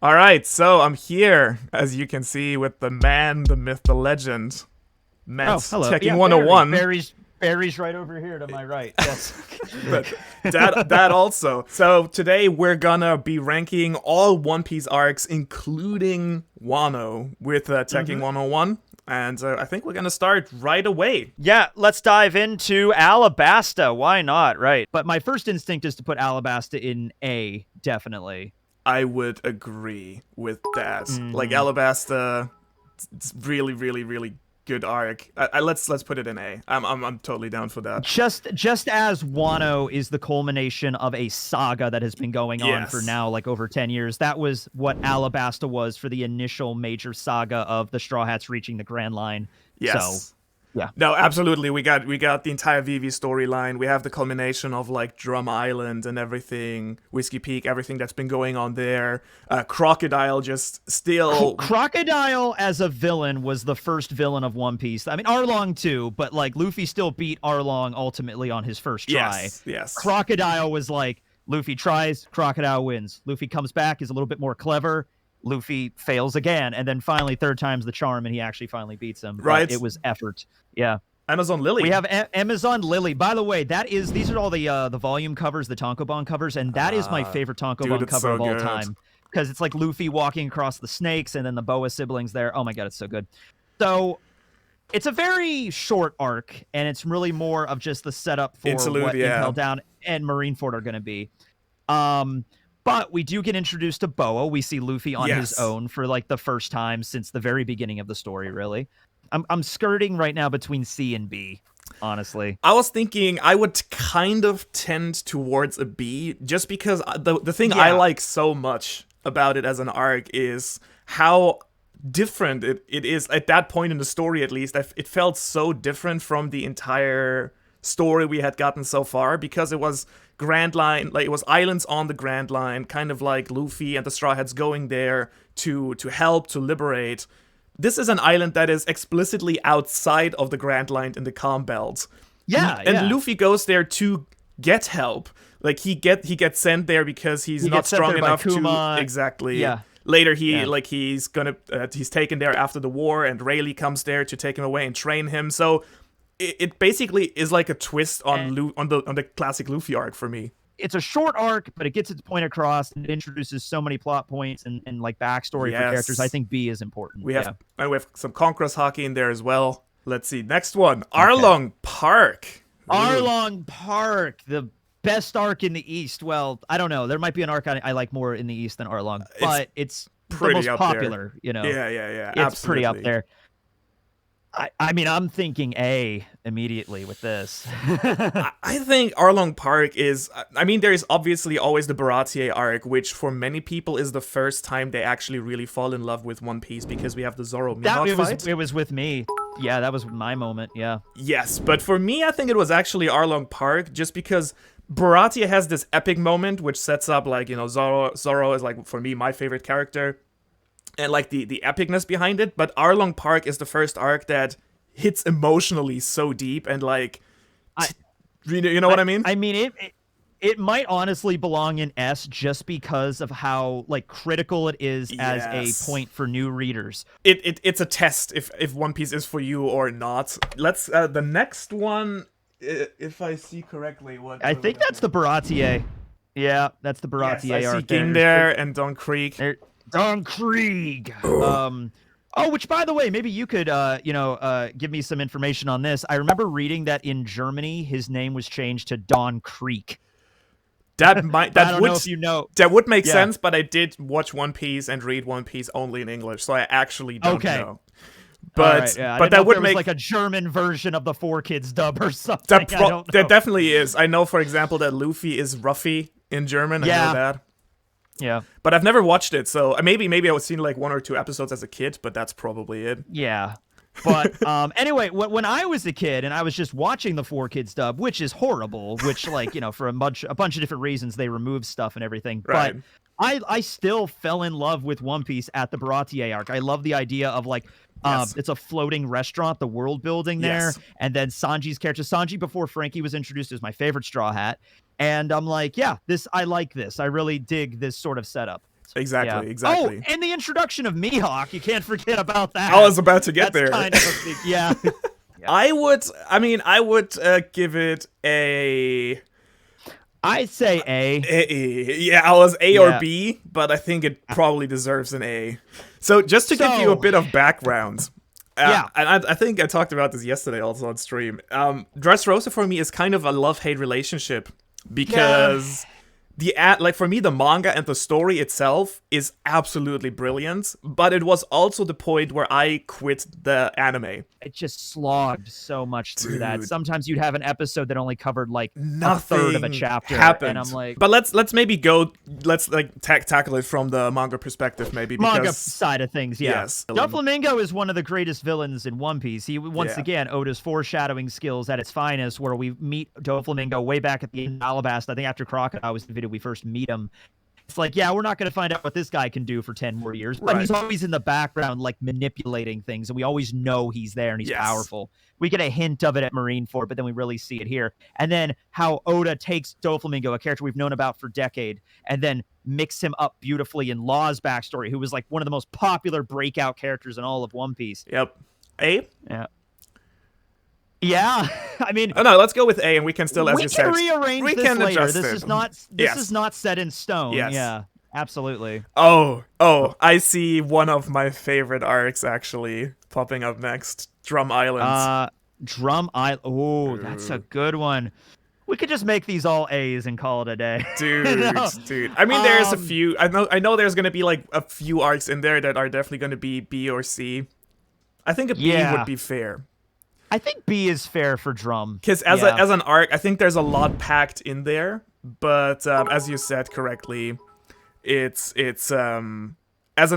All right, so I'm here, as you can see, with the man, the myth, the legend, Oh, Matt hello. Checking Yeah, Barry. 101. Barry's right over here to my right. Yes. But that also. So today we're gonna be ranking all One Piece arcs, including Wano, with Checking hmm 101. And I think we're gonna start right away. Yeah, let's dive into Alabasta. Why not? Right. But my first instinct is to put Alabasta in A, definitely. I would agree with that. Like hmm Alabasta, it's really, really, really good arc. Let's put it in A. I'm totally down for that. Just as Wano is the culmination of a saga that has been going on for Yes. now like over 10 years, that was what Alabasta was for the initial major saga of the Straw Hats reaching the Grand Line. So, Yes. yeah. No, absolutely. We got the entire Vivi storyline. We have the culmination of like Drum Island and everything, Whiskey Peak, everything that's been going on there. Crocodile just still. Crocodile as a villain was the first villain of One Piece. I mean, Arlong too, but like Luffy still beat Arlong ultimately on his first try. Yes, yes. Crocodile was like Luffy tries, Crocodile wins. Luffy comes back, is a little bit more clever. Luffy fails again, and then finally third time's the charm, and he actually finally beats him. But Right? it was effort. Yeah. Amazon We Lily. have Amazon Lily. By the way, these are all the volume covers, the Tankobon covers, and that is my favorite Dude, Tankobon it's cover so of all good. time because it's like Luffy walking across the snakes and then the Boa siblings there. Oh my god, it's so good. So it's a very short arc, and it's really more of just the setup for Interlude, what yeah. Impel Down and Marineford are going to be. Um, but we do get introduced to Boa. We see Luffy on his Yes. own for like the first time since the very beginning of the story. Really, I'm skirting right now between C and B. Honestly, I was thinking I would kind of tend towards a B just because the thing I yeah, like so much about it as an arc is how different it is at that point in the story. At least it felt so different from the entire story we had gotten so far because it was Grand Line, like it was islands on the Grand Line, kind of like Luffy and the Straw Hats going there to help to liberate. This is an island that is explicitly outside of the Grand Line in the Calm Belt. yeah, And yeah. Luffy goes there to get help. Like he gets sent there because he's He not gets sent strong there by enough to Kuma. exactly. Yeah, Later yeah. he's taken there after the war and Rayleigh comes there to take him away and train him. So it basically is like a twist on And on the classic Luffy arc for me. it's a short arc, but it gets its point across and it introduces so many plot points and like backstory for characters. I Yes. think B is important. We Yeah. have and we have some Conqueror's hockey in there as well. Let's see. Next one. Okay. Arlong Park. Ooh. Arlong Park, the best arc in the East. Well, I don't know. There might be an arc I like more in the East than Arlong, It's but it's the pretty most up there. popular, you know. Yeah, yeah, yeah. It's pretty up Absolutely. there. I mean, I'm thinking A immediately with this. I think Arlong Park is. I mean, there is obviously always the Baratier arc, which for many people is the first time they actually really fall in love with One Piece because we have the Zoro That Mihawk fight. it was with me. Yeah, that was my moment. Yeah. Yes, but for me, I think it was actually Arlong Park, just because Baratie has this epic moment, which sets up like Zoro is like for me my favorite character, and like the epicness behind it. But Arlong Park is the first arc that hits emotionally so deep and like, I you know what I mean? I mean it might honestly belong in S just because of how like critical it is as a Yes. point for new readers. It's a test if One Piece is for you or not. Let's the next one, if I see correctly, I think that's the Baratier. Yeah, that's the yes, Baratier I see arc Ging there and Don Creek. Don Krieg. Oh, which by the way, maybe you could give me some information on this. I remember reading that in Germany his name was changed to Don Creek. That might I that don't would know if you know. that would make Yeah. sense, but I did watch One Piece and read One Piece only in English, so I actually don't Okay. know. All But right, yeah. I but didn't know that if would there make was like a German version of the Four Kids dub or something. that I don't know. that definitely is. I know, for example, that Luffy is Ruffy in German. I know Yeah. that. Yeah. But I've never watched it, so maybe I was seeing like one or two episodes as a kid, but that's probably it. Yeah. But anyway, when I was a kid and I was just watching the Four Kids dub, which is horrible, which like for a bunch of different reasons they removed stuff and everything. Right. But I still fell in love with One Piece at the Baratier arc. I love the idea of like Yes. it's a floating restaurant, the world building there, Yes. and then Sanji's character. Sanji before Frankie was introduced is my favorite Straw Hat, and I'm like, yeah, I like this. I really dig this sort of setup. Exactly. Oh, and the introduction of Mihawk. You can't forget about that. I was about to get there. Kind of a big, yeah. I would give it a... I'd say A. Yeah, I was A or B, but I think it probably deserves an A. So just to give you a bit of background, and I think I talked about this yesterday also on stream. Dressrosa for me is kind of a love-hate relationship because for me, the manga and the story itself is absolutely brilliant, but it was also the point where I quit the anime. It just slogged so much through that. Sometimes you'd have an episode that only covered like nothing a third of a chapter, happened. And I'm like, but let's maybe tackle it from the manga perspective, maybe manga side of things. Yeah, yes. 𝙬𝚎𝚐𝚐𝚘𝚙 is one of the greatest villains in One Piece. He once again Oda's foreshadowing skills at its finest, where we meet 𝙬𝚎𝚐𝚐𝚘𝚙 way back at the end of Alabasta. I think after Crocodile was the video we first meet him. It's like, yeah, we're not going to find out what this guy can do for 10 more years, but he's always in the background, like manipulating things, and we always know he's there and he's powerful. We get a hint of it at Marineford, but then we really see it here. And then how Oda takes 𝙬𝚎𝚐𝚐𝚘𝚙, a character we've known about for decade, and then mix him up beautifully in Law's backstory, who was like one of the most popular breakout characters in all of One Piece. Yep. A? Yeah. Yeah, I mean... Oh, no, let's go with A, and we can still, as you said... We can rearrange this later. This is not set in stone. Yes. Yeah, absolutely. Oh, I see one of my favorite arcs, actually, popping up next. Drum Island. Drum Island. Oh, that's a good one. We could just make these all A's and call it a day. Dude. I mean, there's a few... I know there's going to be, like, a few arcs in there that are definitely going to be B or C. I think a B would be fair. I think B is fair for Drum. Because as an arc, I think there's a lot packed in there. But as you said correctly, it's as an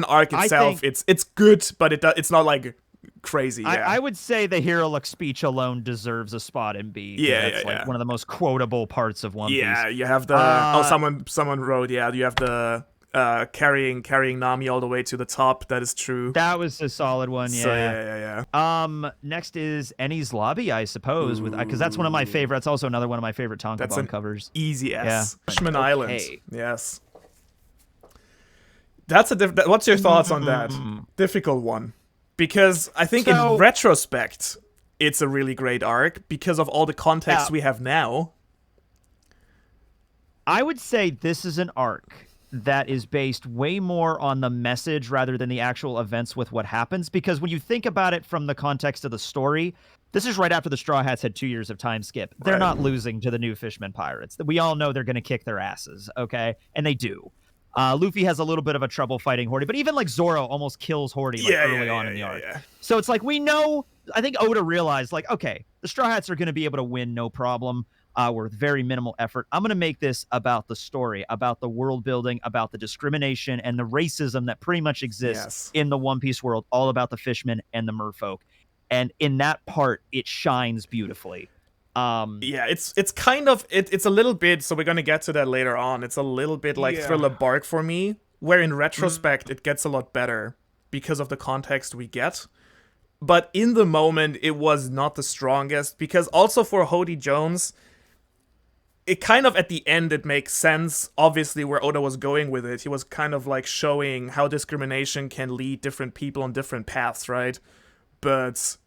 arc itself, it's good, but it's not like crazy. I would say the Heroic speech alone deserves a spot in B. That's like one of the most quotable parts of One Piece. Yeah, you have the someone wrote. Yeah, you have the carrying Nami all the way to the top. That is true. That was a solid one. Yeah. So, yeah. Next is Enies Lobby, I suppose, because that's one of my favorites. That's also another one of my favorite Tankobon covers. Easy S. Fishman Island. Yes. What's your thoughts on that? Difficult one, because I think in retrospect, it's a really great arc because of all the context we have now. I would say this is an arc that is based way more on the message rather than the actual events with what happens. Because when you think about it from the context of the story, this is right after the Straw Hats had 2 years of time skip. They're not losing to the new Fishman Pirates. We all know they're going to kick their asses, okay? And they do. Luffy has a little bit of a trouble fighting Horty, but even like Zoro almost kills Horty early on in the arc. So it's like, we know, I think Oda realized, like, okay, the Straw Hats are going to be able to win no problem. With very minimal effort. I'm going to make this about the story, about the world building, about the discrimination and the racism that pretty much exists in the One Piece world, all about the fishmen and the merfolk. And in that part, it shines beautifully. It's kind of, it's a little bit, so we're going to get to that later on. It's a little bit like Thriller Bark for me, where in retrospect, it gets a lot better because of the context we get. But in the moment, it was not the strongest, because also for Hody Jones, it kind of, at the end, it makes sense, obviously, where Oda was going with it. He was kind of, like, showing how discrimination can lead different people on different paths, right? But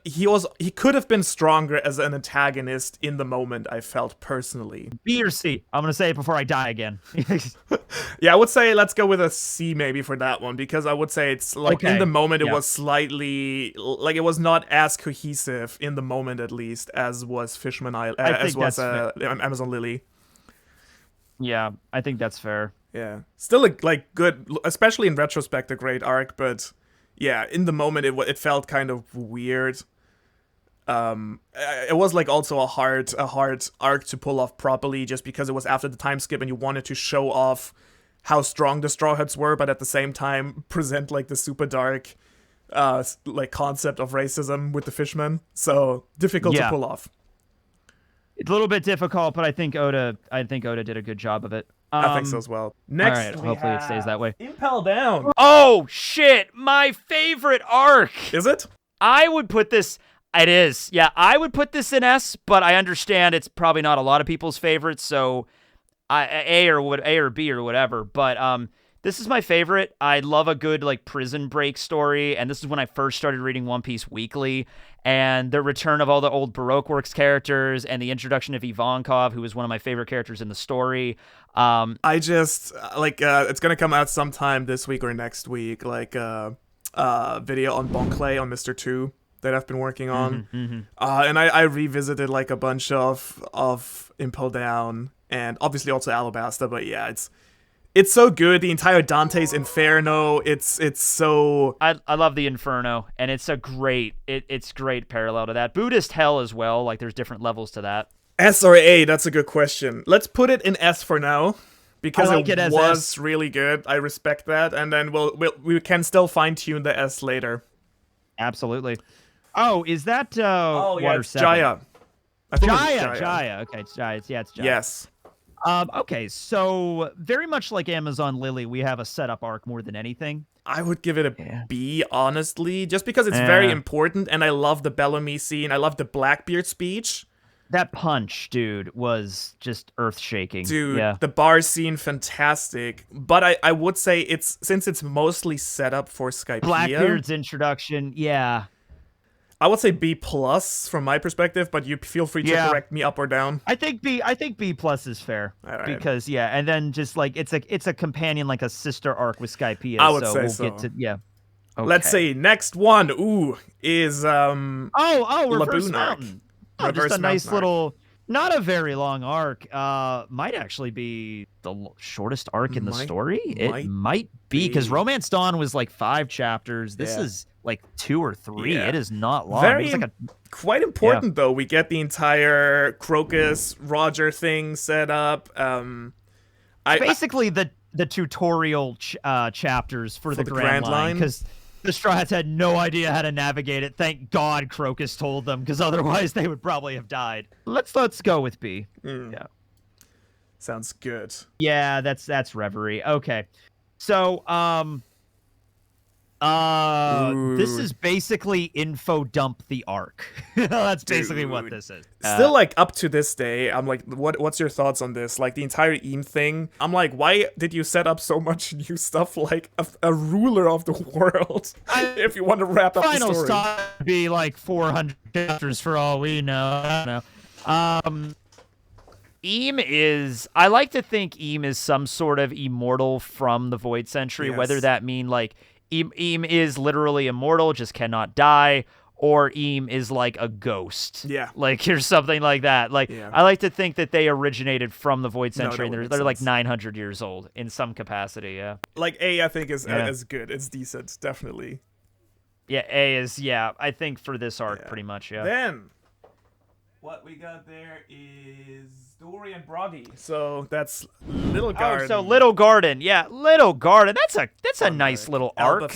he could have been stronger as an antagonist in the moment, I felt, personally. B or C? I'm going to say it before I die again. Yeah, I would say let's go with a C maybe for that one, because I would say it's, like, in the moment, it was slightly, like, it was not as cohesive, in the moment at least, as was Fishman Island, as was Amazon Lily. Yeah, I think that's fair. Yeah. Still, like, good, especially in retrospect, a great arc, but... yeah, in the moment, it felt kind of weird. It was, like, also a hard arc to pull off properly, just because it was after the time skip and you wanted to show off how strong the Straw Hats were, but at the same time present, like, the super dark, like, concept of racism with the fishmen. So, difficult to pull off. It's a little bit difficult, but I think Oda did a good job of it. I think so as well. Next, all right, hopefully it stays that way. Impel Down. Oh, shit. My favorite arc. Is it? I would put this... It is. Yeah, I would put this in S, but I understand it's probably not a lot of people's favorites, so A or B or whatever. But This is my favorite. I love a good like prison break story, and this is when I first started reading One Piece weekly, and the return of all the old Baroque Works characters and the introduction of Ivankov, who was one of my favorite characters in the story. I just it's gonna come out sometime this week or next week, like video on Bonclay on Mr. 2 that I've been working on. And I revisited like a bunch of Impel Down and obviously also Alabasta, but yeah, it's so good. The entire Dante's Inferno, it's so... I love the Inferno, and it's a great it's great parallel to that. Buddhist hell as well, like there's different levels to that. S or A, that's a good question. Let's put it in S for now, because it was S. Really good. I respect that, and then we can still fine-tune the S later. Absolutely. Oh, is that Water 7? Jaya. Jaya. Okay, it's Jaya. Yeah, it's Jaya. Yes. Okay, so very much like Amazon Lily, we have a setup arc more than anything. I would give it a B, honestly, just because it's very important, and I love the Bellamy scene. I love the Blackbeard speech. That punch, dude, was just earth-shaking. Dude, the bar scene, fantastic. But I would say since it's mostly set up for Skypiea. Blackbeard's introduction, I would say B plus from my perspective, but you feel free to correct me up or down. I think B plus is fair. All right. Because and then just like it's a companion, like a sister arc with Skypiea. I would say so. Get to Okay. Let's see. Next one, is Reverse Laboon Mountain. Arc. Just a nice little, not a very long arc. Might actually be the shortest arc in the story. It might be because Romance Dawn was like 5 chapters. This is like 2 or 3. It is not long. Quite important though. We get the entire Crocus Roger thing set up. Basically the tutorial chapters for the Grand Line, because the Straw Hats had no idea how to navigate it. Thank God Crocus told them, because otherwise they would probably have died. Let's go with B. Yeah. Sounds good. Yeah, that's Reverie. Okay. So, this is basically info dump the arc. That's basically what this is. Still, like, up to this day, I'm like, what's your thoughts on this? Like, the entire Eam thing. I'm like, why did you set up so much new stuff like a ruler of the world if you want to wrap up the story? Final stop would be like 400 chapters for all we know. I don't know. Eam is... I like to think Eam is some sort of immortal from the Void Century, whether that mean, like, Eam is literally immortal, just cannot die, or Eam is like a ghost. Yeah. Like, here's something like that. Like, I like to think that they originated from the Void Century, and they're like 900 years old in some capacity, Like, A, I think, is good. It's decent, definitely. Yeah, A is, I think for this arc, pretty much, Then, what we got there is Dory and Brody. So that's Little Garden. Oh, so Little Garden. Yeah, Little Garden. That's a nice little arc.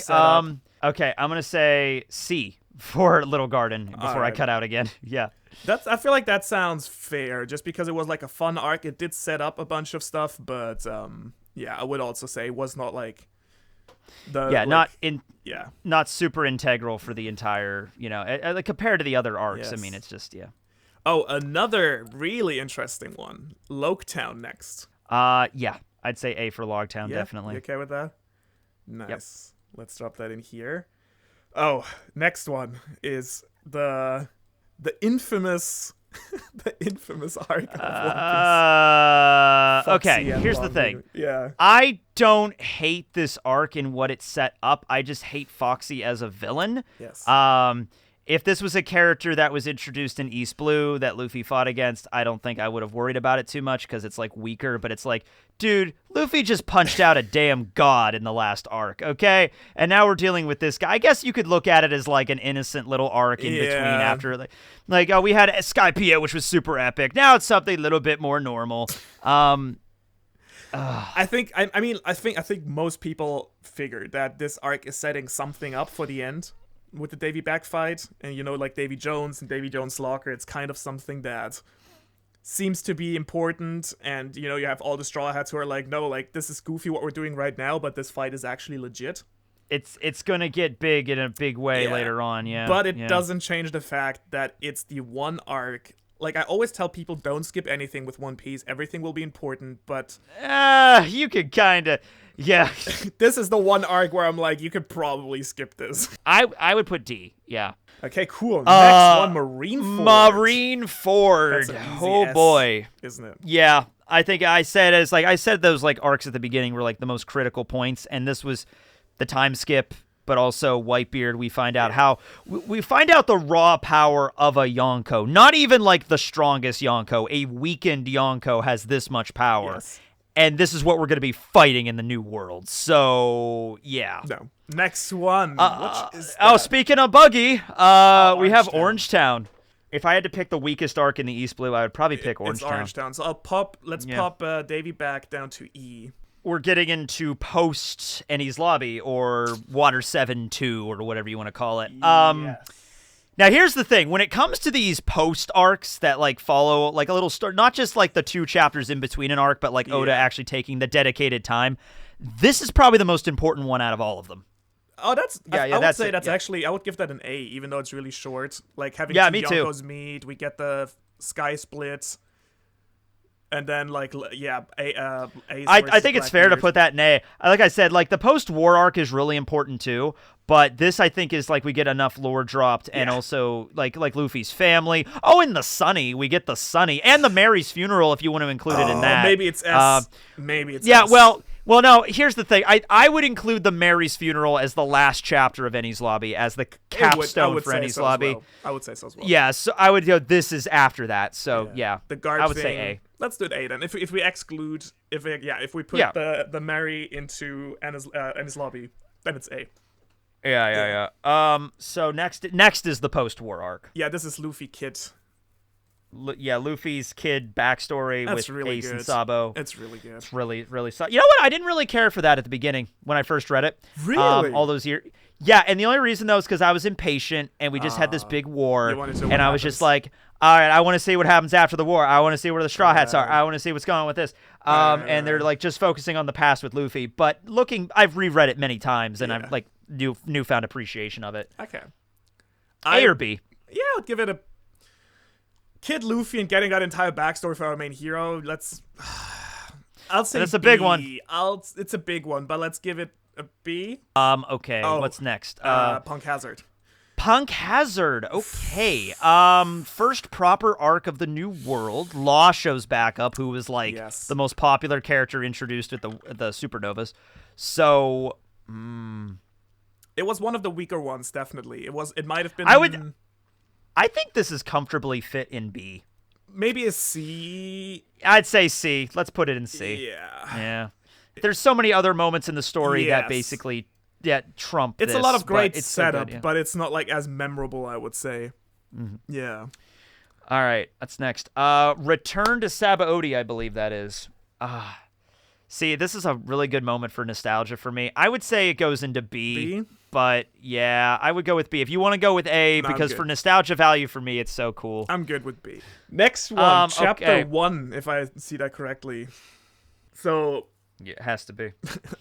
Okay, I'm gonna say C for Little Garden before I cut out again. Yeah. I feel like that sounds fair, just because it was like a fun arc. It did set up a bunch of stuff, but I would also say it was not like not super integral for the entire, like compared to the other arcs. Yes. I mean, it's just Oh, another really interesting one. Loketown next. I'd say A for Logtown, definitely. You okay with that? Nice. Yep. Let's drop that in here. Oh, next one is the infamous arc of One Piece. Okay, here's the thing. Yeah. I don't hate this arc in what it set up. I just hate Foxy as a villain. Yes. If this was a character that was introduced in East Blue that Luffy fought against, I don't think I would have worried about it too much because it's like weaker, but it's like, dude, Luffy just punched out a damn god in the last arc, okay? And now we're dealing with this guy. I guess you could look at it as like an innocent little arc in between after like we had Skypiea, which was super epic. Now it's something a little bit more normal. I think most people figured that this arc is setting something up for the end with the Davy Back fight, and like Davy Jones and Davy Jones Locker, it's kind of something that seems to be important, and you have all the Straw Hats who are like, no, like this is goofy what we're doing right now, but this fight is actually legit. It's gonna get big in a big way later on, but it doesn't change the fact that it's the one arc. Like, I always tell people, don't skip anything with One Piece. Everything will be important, but... you could kind of... Yeah. This is the one arc where I'm like, you could probably skip this. I would put D. Yeah. Okay, cool. Next one, Marineford. That's an easy Oh S, boy. isn't it? Yeah. I think I said those like arcs at the beginning were like the most critical points, and this was the time skip, but also Whitebeard. We find out we find out the raw power of a Yonko. Not even like the strongest Yonko. A weakened Yonko has this much power. Yes. And this is what we're going to be fighting in the new world. So, yeah. No. Next one. Which is speaking of buggy, we have Orangetown. Orangetown. If I had to pick the weakest arc in the East Blue, I would probably pick It's Orangetown. Orangetown. So let's pop Davy back down to E. We're getting into post Ennie's Lobby or Water 7-2 or whatever you want to call it. Yes. Now, here's the thing. When it comes to these post arcs that like follow like a little story, not just like the 2 chapters in between an arc, but like Oda actually taking the dedicated time, this is probably the most important one out of all of them. Oh, that's I would that's say it, that's yeah. actually, I would give that an A, even though it's really short. Like having Yeah, two me too. Yonkos meet, we get the sky splits, and then like I think it's fair to put that in A. Like I said, like the post-war arc is really important too, but this I think is like we get enough lore dropped, and also like Luffy's family. Oh, and the Sunny, we get the Sunny and the Mary's funeral if you want to include it in that. Maybe it's S. Maybe it's yeah. S. Well, no. Here's the thing. I would include the Mary's funeral as the last chapter of Ennie's Lobby, as the capstone for Ennie's Lobby. I would say so as well. Yeah, so I would go. This is after that. So yeah, The guard I would thing, say A. Let's do it A then. If we exclude, if we put the Mary into Ennie's Lobby, then it's A. Yeah. So next is the post-war arc. Yeah, this is Luffy Kid. Luffy's kid backstory That's with really Ace good. and Sabo. It's really good. It's really, really. You know what? I didn't really care for that at the beginning when I first read it. Really? All those years. Yeah, and the only reason though is because I was impatient and we just had this big war, You wanted to know and what I was just happens. like, all right, I want to see what happens after the war. I want to see where the Straw Hats are. I want to see what's going on with this. And they're like just focusing on the past with Luffy. But I've reread it many times, and I've like newfound appreciation of it. Okay. A or B? Yeah, I would give it a Kid Luffy and getting that entire backstory for our main hero. I'll say That's a big one. It's a big one, but let's give it a B. Okay. What's next? Punk Hazard. Punk Hazard. Okay. First proper arc of the New World. Law shows back up, who was like the most popular character introduced at the Supernovas. So, it was one of the weaker ones, definitely. It might have been. I think this is comfortably fit in B. Maybe a C. I'd say C. Let's put it in C. Yeah. There's so many other moments in the story that basically trump It's this, a lot of great but setup, so good, but it's not like as memorable, I would say. Mm-hmm. Yeah. All right, that's next. Return to Sabaody, I believe that is. See, this is a really good moment for nostalgia for me. I would say it goes into B? But yeah, I would go with B. If you want to go with A, because for nostalgia value for me, it's so cool. I'm good with B. Next one, chapter 1, if I see that correctly. So yeah, it has to be.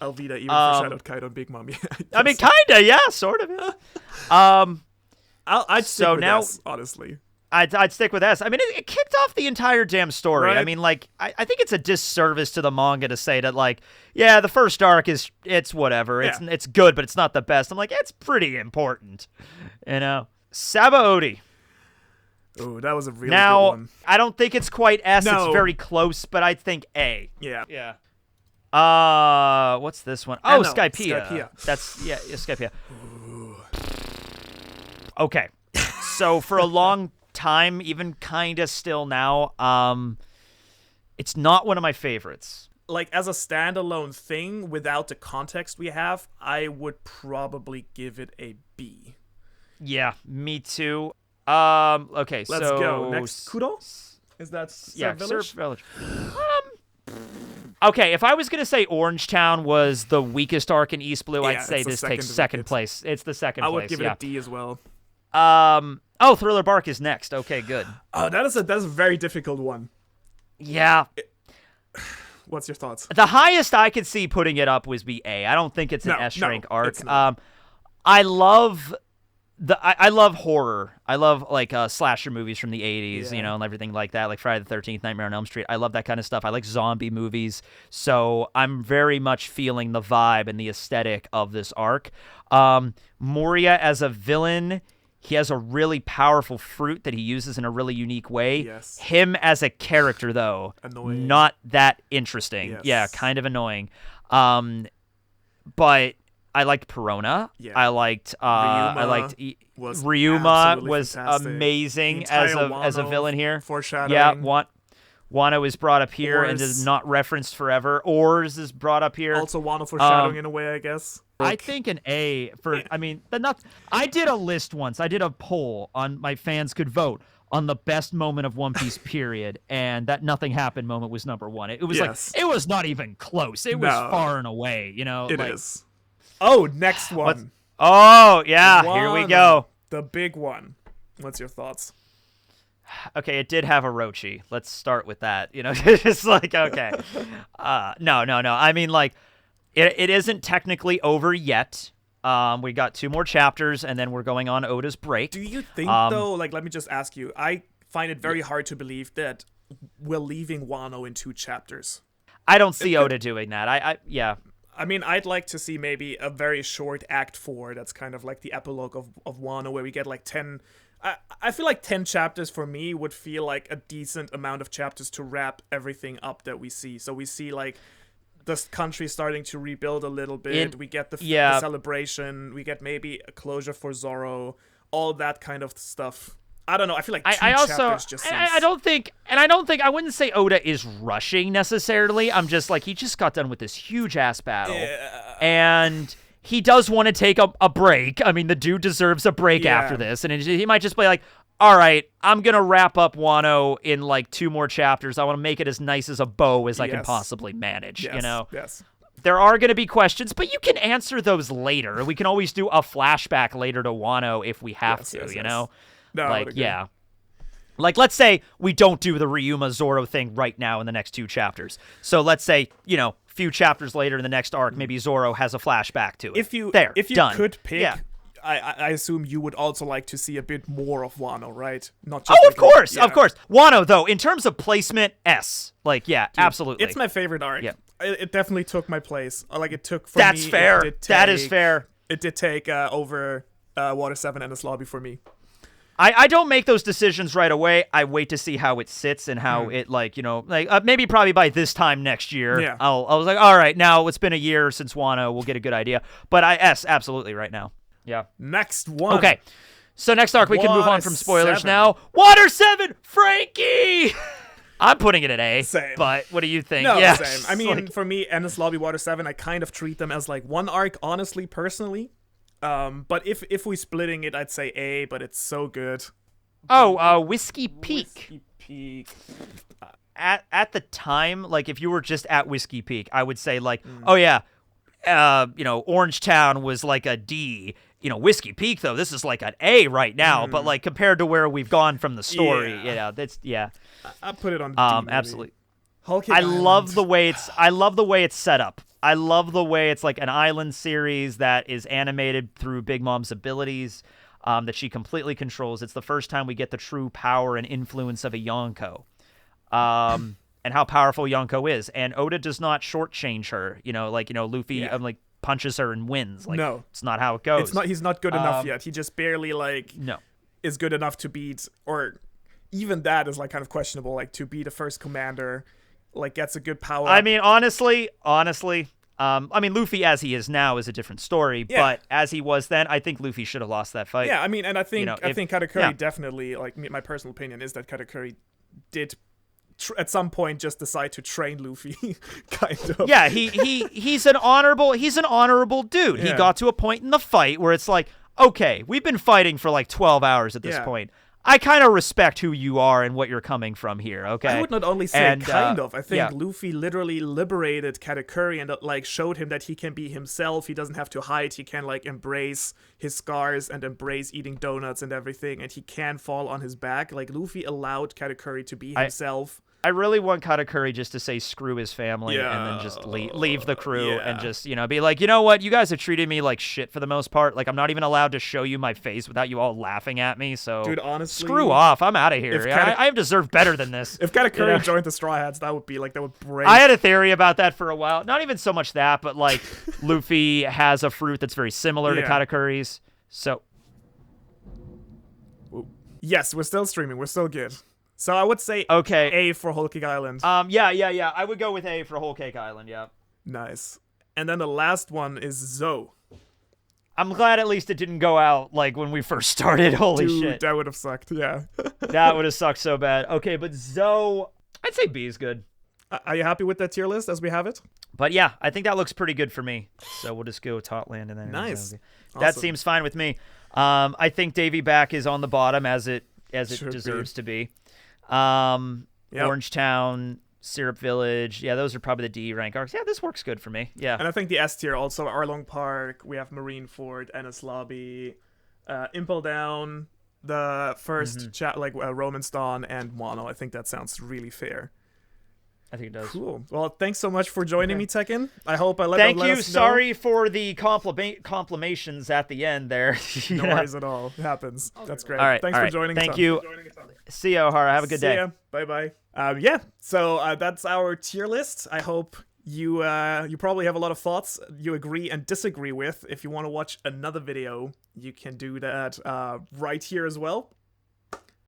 Alvida even foreshadowed Kaido and Big Mom. Yeah, I mean, kinda, yeah, sort of. Yeah. I'd stick with S, honestly. I'd stick with S. I mean, it kicked off the entire damn story. Right. I mean, like, I think it's a disservice to the manga to say that, like, yeah, the first arc it's whatever. Yeah. It's good, but it's not the best. I'm like, it's pretty important, you know. Sabaody. Oh, that was a really now, good one. I don't think it's quite S. No. It's very close, but I think A. Yeah. What's this one? Oh, no, Skypiea. Skypiea. That's Skypiea. Okay. So for a long time, even kind of still now, it's not one of my favorites. Like, as a standalone thing, without the context we have, I would probably give it a B. Yeah, me too. Okay, Let's go. Next, Kudo? Is that Surf Village? Surf Village. Okay, if I was going to say Orangetown was the weakest arc in East Blue, I'd say this takes second place. It's the second place, I would give it a D as well. Thriller Bark is next. Okay, good. Oh, that is a very difficult one. Yeah. What's your thoughts? The highest I could see putting it up was B A. I don't think it's an S rank arc. I love I love horror. I love like slasher movies from the 80s, Yeah. and everything like that, like Friday the 13th, Nightmare on Elm Street. I love that kind of stuff. I like zombie movies. So I'm very much feeling the vibe and the aesthetic of this arc. Moria as a villain, he has a really powerful fruit that he uses in a really unique way. Yes. Him as a character, though, Annoying. not that interesting. Yes. Yeah, kind of annoying. But I liked Perona. Yeah. I liked was Ryuma absolutely was fantastic. amazing The as entire a villain here. Foreshadowing. Yeah, Wano is brought up here and Ors. is not referenced forever. Ors is brought up here. Also Wano foreshadowing in a way, I guess. I think an A for I did a list once. I did a poll on my fans could vote on the best moment of One Piece period, and that nothing happened moment was number 1. It was Yes. it was not even close. It was far and away, It is. Oh, next one. Oh, yeah, here we go. The big one. What's your thoughts? Okay, it did have Orochi. Let's start with that. It's like, okay. No. I mean, like, it isn't technically over yet. We got 2 more chapters, and then we're going on Oda's break. Do you think, though, like, let me just ask you, I find it very hard to believe that we're leaving Wano in 2 chapters. I don't see Oda doing that. Yeah. I mean, I'd like to see maybe a very short Act 4 that's kind of like the epilogue of Wano, where we get like 10... I feel like 10 chapters for me would feel like a decent amount of chapters to wrap everything up that we see. So we see like the country starting to rebuild a little bit. We get the celebration. We get maybe a closure for Zoro. All that kind of stuff. I don't know. I feel like 2 chapters just seems... I wouldn't say Oda is rushing necessarily. I'm just like, he just got done with this huge ass battle. Yeah. And he does want to take a break. I mean, the dude deserves a break after this. And he might just be like, all right, I'm going to wrap up Wano in like 2 more chapters. I want to make it as nice as a bow as I can possibly manage, Yes. There are going to be questions, but you can answer those later. We can always do a flashback later to Wano if we have to, you know? No, like, yeah. Like, let's say we don't do the Ryuma Zoro thing right now in the next 2 chapters. So let's say, a few chapters later in the next arc, maybe Zoro has a flashback to it. If you done. could pick, I assume you would also like to see a bit more of Wano, right? Not just of course. Wano, though, in terms of placement, S. Like, yeah, dude, absolutely. It's my favorite arc. Yeah. It definitely took my place. Like, it took for That's me. fair. That is fair. It did take over Water 7 and Enies Lobby for me. I don't make those decisions right away. I wait to see how it sits and how it, maybe probably by this time next year, I was like, all right, now it's been a year since Wano, we'll get a good idea. But absolutely right now. Yeah. Next one. Okay. So next arc, we can move on from spoilers 7. now. Water 7, Frankie! I'm putting it at A. Same. But what do you think? No, yeah, same. I mean, for me, Enies Lobby, Water 7, I kind of treat them as like one arc, honestly, personally. But if we splitting it, I'd say A, but it's so good. Oh, Whiskey Peak. Whiskey Peak. At the time, like, if you were just at Whiskey Peak, I would say, like, oh, yeah, Orange Town was like a D. Whiskey Peak, though, this is like an A right now. But, like, compared to where we've gone from the story, that's, I'll put it on D, absolutely. I love the way it's set up. I love the way it's like an island series that is animated through Big Mom's abilities. That she completely controls. It's the first time we get the true power and influence of a Yonko, and how powerful Yonko is. And Oda does not shortchange her. Luffy punches her and wins. Like, no, it's not how it goes. It's not. He's not good enough yet. He just barely no is good enough to beat, or even that is like kind of questionable. Like to be the first commander, like gets a good power. I mean, honestly. Luffy as he is now is a different story, but as he was then, I think Luffy should have lost that fight. Yeah, I mean, and I think Katakuri definitely, like, my personal opinion is that Katakuri did at some point just decide to train Luffy, kind of. Yeah, he's an honorable dude. Yeah. He got to a point in the fight where it's like, okay, we've been fighting for like 12 hours at this point. I kind of respect who you are and what you're coming from here, okay? I would not only say kind of. I think Luffy literally liberated Katakuri and, like, showed him that he can be himself. He doesn't have to hide. He can, like, embrace his scars and embrace eating donuts and everything, and he can fall on his back. Like, Luffy allowed Katakuri to be himself I really want Katakuri just to say screw his family and then just leave the crew and just, you know, be like, you know what? You guys have treated me like shit for the most part. Like, I'm not even allowed to show you my face without you all laughing at me. So, dude, honestly, screw off. I'm out of here. I have deserved better than this. If Katakuri joined the Straw Hats, that would break. I had a theory about that for a while. Not even so much that, but like Luffy has a fruit that's very similar to Katakuri's. So, yes, we're still streaming. We're still good. So I would say A for Whole Cake Island. Yeah. I would go with A for Whole Cake Island, yeah. Nice. And then the last one is zzō. I'm glad at least it didn't go out like when we first started. Holy Dude, shit. that would have sucked, yeah. That would have sucked so bad. Okay, but zzō, I'd say B is good. Are you happy with that tier list as we have it? But yeah, I think that looks pretty good for me. So we'll just go Totland and then. Nice. That seems fine with me. I think Davy Back is on the bottom as it deserves to be. Orangetown, Syrup Village. Yeah, those are probably the D rank arcs. Yeah, this works good for me. Yeah. And I think the S tier also, Arlong Park, we have Marineford, Ennis Lobby, Impel Down, the first Roman's Dawn, and Wano. I think that sounds really fair. I think it does. Cool. Well, thanks so much for joining me, Tekken. I hope I let Thank let you. us know. Sorry for the complimations at the end there. No worries at all. It happens. That's great. All right. Thanks for joining us. Thank you. See ya, Ohara. Have a good day. See ya. Bye-bye. So that's our tier list. I hope you probably have a lot of thoughts you agree and disagree with. If you want to watch another video, you can do that right here as well.